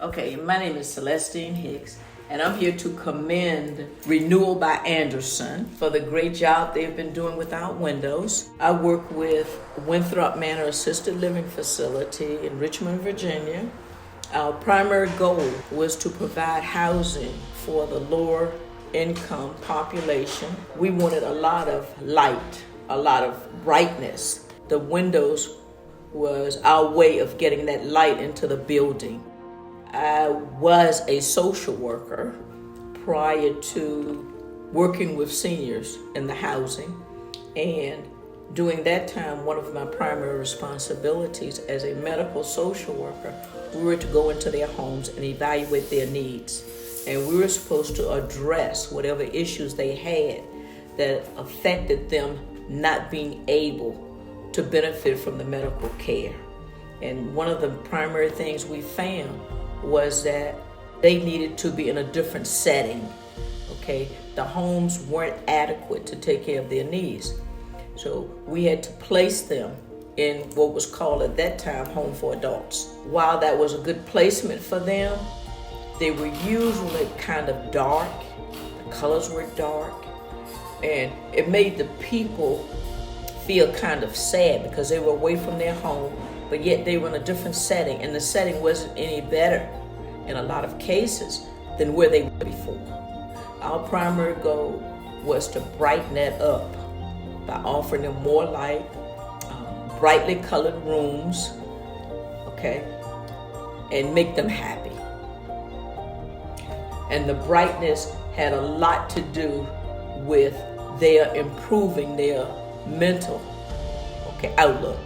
Okay, my name is Celestine Hicks, and I'm here to commend Renewal by Andersen for the great job they've been doing with our windows. I work with Winthrop Manor Assisted Living Facility in Richmond, Virginia. Our primary goal was to provide housing for the lower income population. We wanted a lot of light, a lot of brightness. The windows was our way of getting that light into the building. I was a social worker prior to working with seniors in the housing, and during that time, one of my primary responsibilities as a medical social worker, we were to go into their homes and evaluate their needs. And we were supposed to address whatever issues they had that affected them not being able to benefit from the medical care. And one of the primary things we found was that they needed to be in a different setting, okay? The homes weren't adequate to take care of their needs. So we had to place them in what was called at that time home for adults. While that was a good placement for them, they were usually kind of dark, the colors were dark, and it made the people feel kind of sad because they were away from their home, but yet they were in a different setting, and the setting wasn't any better in a lot of cases than where they were before. Our primary goal was to brighten that up by offering them more light, brightly colored rooms, okay, and make them happy. And the brightness had a lot to do with their improving their mental, outlook.